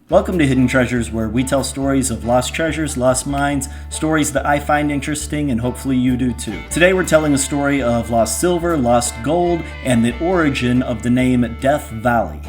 Welcome to Hidden Treasures, where we tell stories of lost treasures, lost mines, stories that I find interesting, and hopefully you do too. Today we're telling a story of lost silver, lost gold, and the origin of the name Death Valley.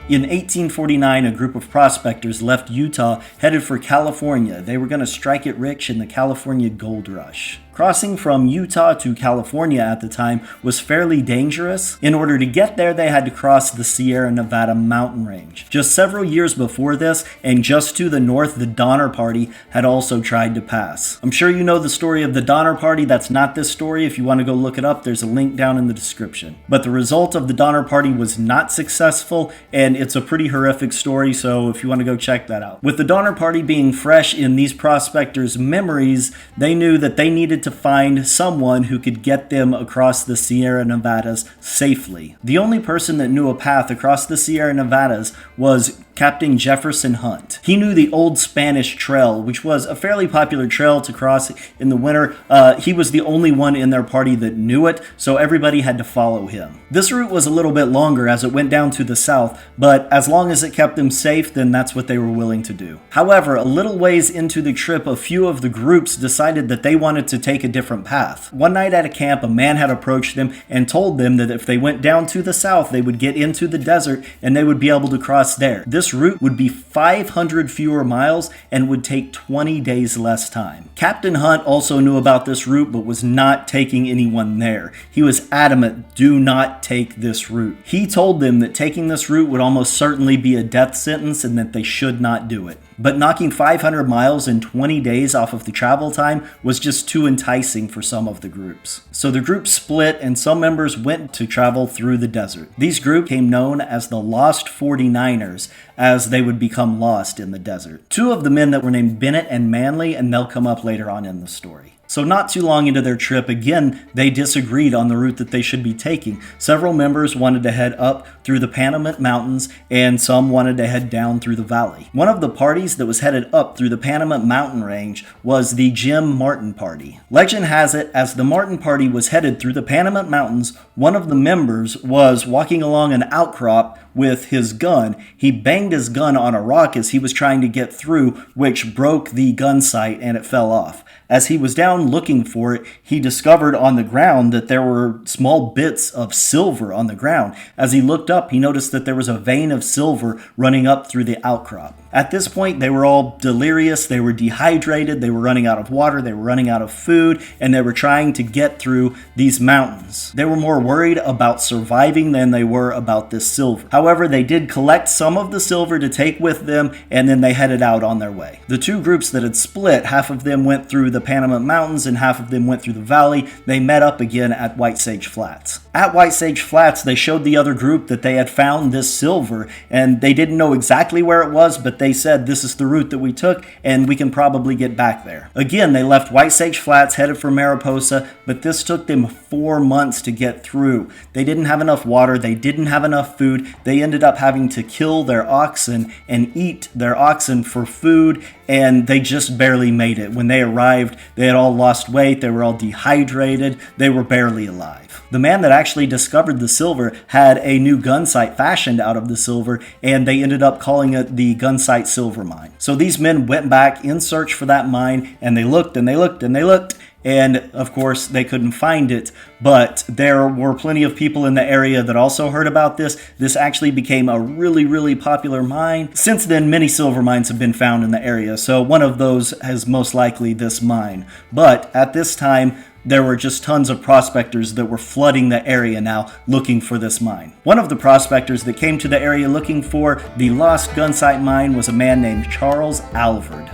In 1849, a group of prospectors left Utah headed for California. They were going to strike it rich in the California gold rush. Crossing from Utah to California at the time was fairly dangerous. In order to get there, they had to cross the Sierra Nevada mountain range. Just several years before this, and just to the north, the Donner Party had also tried to pass. I'm sure you know the story of the Donner Party. That's not this story. If you want to go look it up, there's a link down in the description. But the result of the Donner Party was not successful, and it's a pretty horrific story, so if you want to go check that out. With the Donner Party being fresh in these prospectors' memories, they knew that they needed to find someone who could get them across the Sierra Nevadas safely. The only person that knew a path across the Sierra Nevadas was Captain Jefferson Hunt. He knew the Old Spanish Trail, which was a fairly popular trail to cross in the winter. He was the only one in their party that knew it, so everybody had to follow him. This route was a little bit longer as it went down to the south, but as long as it kept them safe, then that's what they were willing to do. However, a little ways into the trip, a few of the groups decided that they wanted to take a different path. One night at a camp, a man had approached them and told them that if they went down to the south, they would get into the desert and they would be able to cross there. This route would be 500 fewer miles and would take 20 days less time. Captain Hunt also knew about this route but was not taking anyone there. He was adamant, do not take this route. He told them that taking this route would almost certainly be a death sentence and that they should not do it. But knocking 500 miles in 20 days off of the travel time was just too enticing for some of the groups. So the group split and some members went to travel through the desert. These groups became known as the Lost 49ers, as they would become lost in the desert. Two of the men that were named Bennett and Manley, and they'll come up later on in the story. So not too long into their trip, again, they disagreed on the route that they should be taking. Several members wanted to head up through the Panamint Mountains, and some wanted to head down through the valley. One of the parties that was headed up through the Panamint Mountain Range was the Jim Martin Party. Legend has it, as the Martin Party was headed through the Panamint Mountains, one of the members was walking along an outcrop with his gun. He banged his gun on a rock as he was trying to get through, which broke the gun sight and it fell off. As he was down looking for it, he discovered on the ground that there were small bits of silver on the ground. As he looked up, he noticed that there was a vein of silver running up through the outcrop. At this point, they were all delirious, they were dehydrated, they were running out of water, they were running out of food, and they were trying to get through these mountains. They were more worried about surviving than they were about this silver. However, they did collect some of the silver to take with them, and then they headed out on their way. The two groups that had split, half of them went through the Panamint Mountains and half of them went through the valley. They met up again at White Sage Flats. At White Sage Flats, they showed the other group that they had found this silver, and they didn't know exactly where it was, but they said, this is the route that we took, and we can probably get back there. Again, they left White Sage Flats, headed for Mariposa, but this took them 4 months to get through. They didn't have enough water, they didn't have enough food, they ended up having to kill their oxen and eat their oxen for food, and they just barely made it. When they arrived, they had all lost weight, they were all dehydrated, they were barely alive. The man that actually discovered the silver had a new gunsight fashioned out of the silver, and they ended up calling it the Gunsight Silver Mine. So these men went back in search for that mine, and they looked and they looked and they looked, and of course they couldn't find it, but there were plenty of people in the area that also heard about this. This actually became a really popular mine. Since then, many silver mines have been found in the area, so one of those is most likely this mine. But at this time, there were just tons of prospectors that were flooding the area now looking for this mine. One of the prospectors that came to the area looking for the lost gunsight mine was a man named Charles Alvard.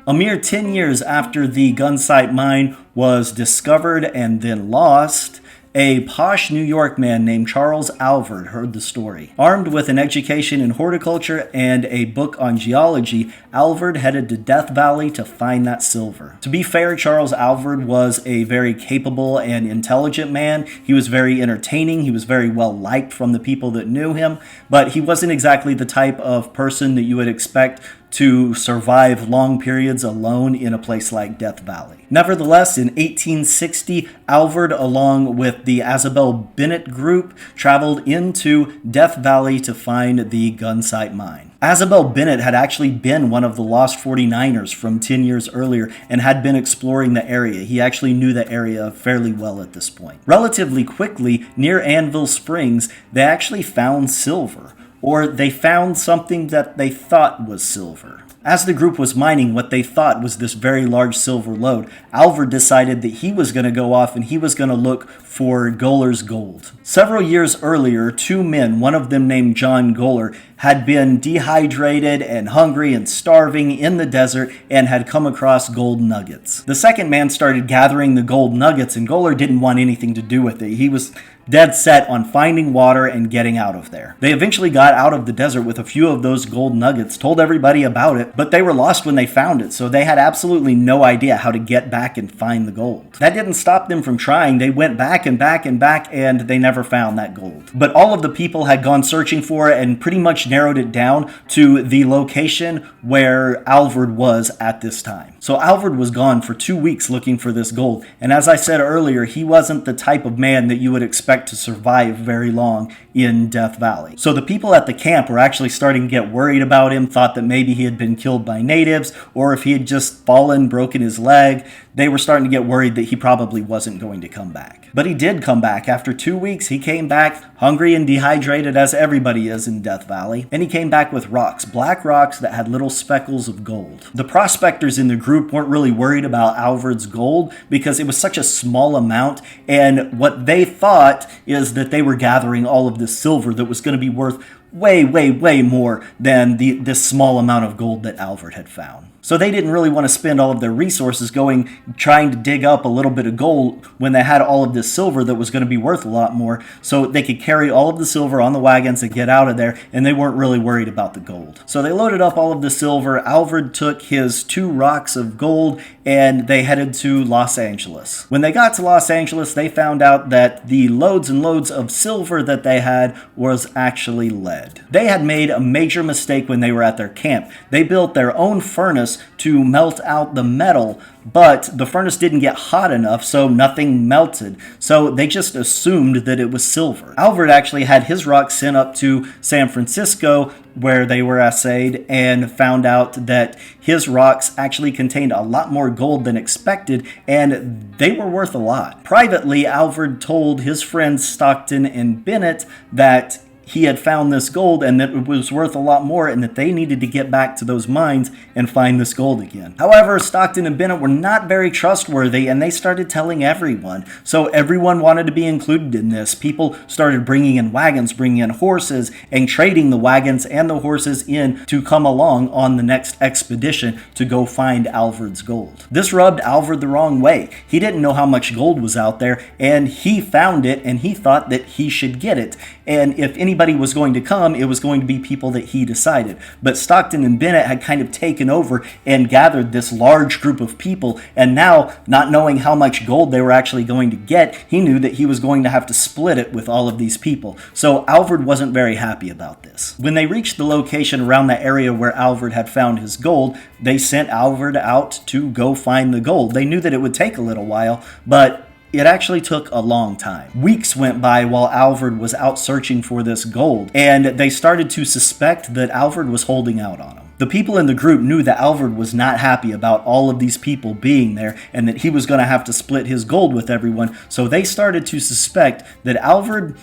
A mere 10 years after the gunsight mine was discovered and then lost, a posh New York man named Charles Alvard heard the story. Armed with an education in horticulture and a book on geology, Alvard headed to Death Valley to find that silver. To be fair, Charles Alvard was a very capable and intelligent man. He was very entertaining. He was very well liked from the people that knew him, but he wasn't exactly the type of person that you would expect to survive long periods alone in a place like Death Valley. Nevertheless, in 1860, Alvard, along with the Isabel Bennett group, traveled into Death Valley to find the gunsight mine. Isabel Bennett had actually been one of the Lost 49ers from 10 years earlier and had been exploring the area. He actually knew the area fairly well at this point. Relatively quickly, near Anvil Springs, they actually found silver. Or they found something that they thought was silver. As the group was mining what they thought was this very large silver lode, Alvard decided that he was going to go off and he was going to look for Goler's gold. Several years earlier, two men, one of them named John Goler, had been dehydrated and hungry and starving in the desert and had come across gold nuggets. The second man started gathering the gold nuggets, and Goler didn't want anything to do with it. He was dead set on finding water and getting out of there. They eventually got out of the desert with a few of those gold nuggets, told everybody about it, but they were lost when they found it, so they had absolutely no idea how to get back and find the gold. That didn't stop them from trying. They went back and back and back, and they never found that gold. But all of the people had gone searching for it and pretty much narrowed it down to the location where Alvard was at this time. So Alvard was gone for 2 weeks looking for this gold, and as I said earlier, he wasn't the type of man that you would expect to survive very long in Death Valley. So the people at the camp were actually starting to get worried about him, thought that maybe he had been killed by natives, or if he had just fallen, broken his leg. They were starting to get worried that he probably wasn't going to come back. But he did come back. After 2 weeks, he came back hungry and dehydrated, as everybody is in Death Valley, and he came back with rocks, black rocks that had little speckles of gold. The prospectors in the group weren't really worried about Alvard's gold because it was such a small amount, and what they thought is that they were gathering all of this silver that was going to be worth way, way, way more than this small amount of gold that Alvard had found. So they didn't really want to spend all of their resources trying to dig up a little bit of gold when they had all of this silver that was going to be worth a lot more, so they could carry all of the silver on the wagons and get out of there, and they weren't really worried about the gold. So they loaded up all of the silver. Alvard took his 2 rocks of gold, and they headed to Los Angeles. When they got to Los Angeles, they found out that the loads and loads of silver that they had was actually lead. They had made a major mistake when they were at their camp. They built their own furnace to melt out the metal, but the furnace didn't get hot enough, so nothing melted. So they just assumed that it was silver. Alvard actually had his rocks sent up to San Francisco, where they were assayed, and found out that his rocks actually contained a lot more gold than expected, and they were worth a lot. Privately, Alvard told his friends Stockton and Bennett that he had found this gold and that it was worth a lot more and that they needed to get back to those mines and find this gold again. However, Stockton and Bennett were not very trustworthy, and they started telling everyone. So everyone wanted to be included in this. People started bringing in wagons, bringing in horses, and trading the wagons and the horses in to come along on the next expedition to go find Alvard's gold. This rubbed Alvard the wrong way. He didn't know how much gold was out there, and he found it, and he thought that he should get it. And if anybody was going to come, it was going to be people that he decided. But Stockton and Bennett had kind of taken over and gathered this large group of people, and now, not knowing how much gold they were actually going to get, he knew that he was going to have to split it with all of these people. So Alvard wasn't very happy about this. When they reached the location around the area where Alvard had found his gold, they sent Alvard out to go find the gold. They knew that it would take a little while, but it actually took a long time. Weeks went by while Alvard was out searching for this gold, and they started to suspect that Alvard was holding out on him. The people in the group knew that Alvard was not happy about all of these people being there and that he was going to have to split his gold with everyone, so they started to suspect that Alvard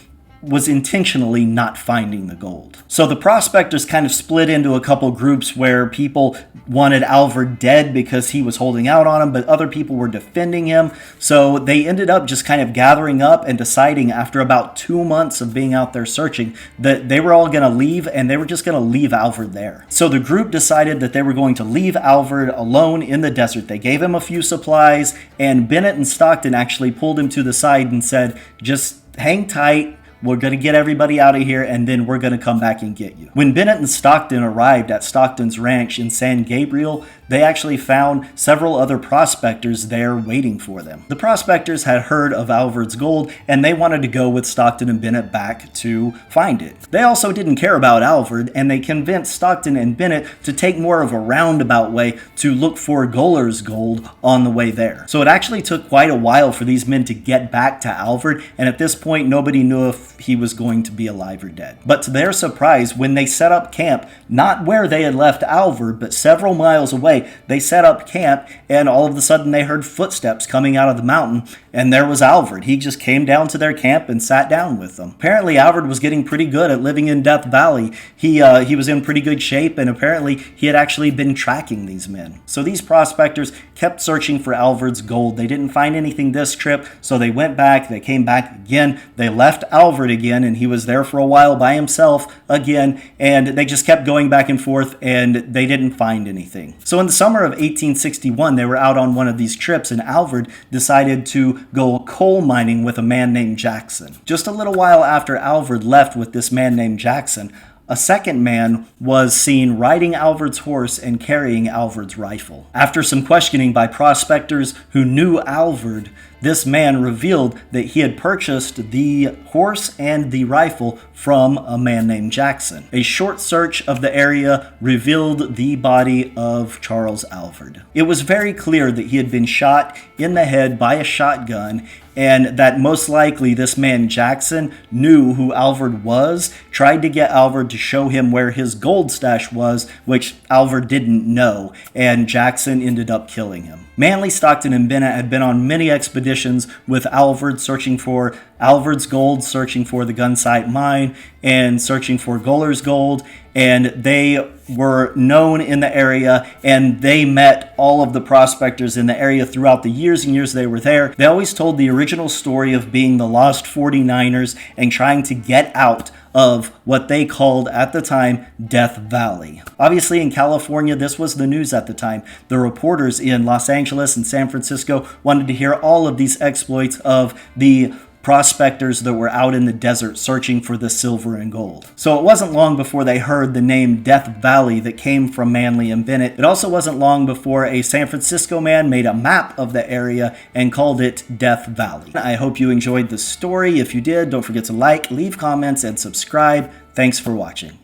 was intentionally not finding the gold. So the prospectors kind of split into a couple groups where people wanted Alvard dead because he was holding out on him, but other people were defending him. So they ended up just kind of gathering up and deciding after about 2 months of being out there searching that they were all going to leave, and they were just going to leave Alvard there. So the group decided that they were going to leave Alvard alone in the desert. They gave him a few supplies, and Bennett and Stockton actually pulled him to the side and said, just hang tight. We're going to get everybody out of here, and then we're going to come back and get you. When Bennett and Stockton arrived at Stockton's ranch in San Gabriel, they actually found several other prospectors there waiting for them. The prospectors had heard of Alvard's gold, and they wanted to go with Stockton and Bennett back to find it. They also didn't care about Alvard, and they convinced Stockton and Bennett to take more of a roundabout way to look for Guller's gold on the way there. So it actually took quite a while for these men to get back to Alvard, and at this point nobody knew if he was going to be alive or dead. But to their surprise, when they set up camp, not where they had left Alvard, but several miles away, they set up camp, and all of a sudden they heard footsteps coming out of the mountain, and there was Alvard. He just came down to their camp and sat down with them. Apparently Alvard was getting pretty good at living in Death Valley. He was in pretty good shape, and apparently he had actually been tracking these men. So these prospectors kept searching for Alvard's gold. They didn't find anything this trip, so they went back, they came back again, they left Alvard again, and he was there for a while by himself again, and they just kept going back and forth, and they didn't find anything. So in the summer of 1861, they were out on one of these trips, and Alvard decided to go coal mining with a man named Jackson. Just a little while after Alvard left with this man named Jackson, a second man was seen riding Alvard's horse and carrying Alvard's rifle. After some questioning by prospectors who knew Alvard, this man revealed that he had purchased the horse and the rifle from a man named Jackson. A short search of the area revealed the body of Charles Alvard. It was very clear that he had been shot in the head by a shotgun, and that most likely this man Jackson knew who Alvard was, tried to get Alvard to show him where his gold stash was, which Alvard didn't know, and Jackson ended up killing him. Manley, Stockton, and Bennett had been on many expeditions with Alvard, searching for Alvard's gold, searching for the gunsight mine, and searching for Guller's gold, and they were known in the area, and they met all of the prospectors in the area throughout the years and years they were there. They always told the original story of being the Lost 49ers and trying to get out of what they called at the time Death Valley. Obviously in California, this was the news at the time. The reporters in Los Angeles and San Francisco wanted to hear all of these exploits of the prospectors that were out in the desert searching for the silver and gold. So it wasn't long before they heard the name Death Valley that came from Manley and Bennett. It also wasn't long before a San Francisco man made a map of the area and called it Death Valley. I hope you enjoyed the story. If you did, don't forget to like, leave comments, and subscribe. Thanks for watching.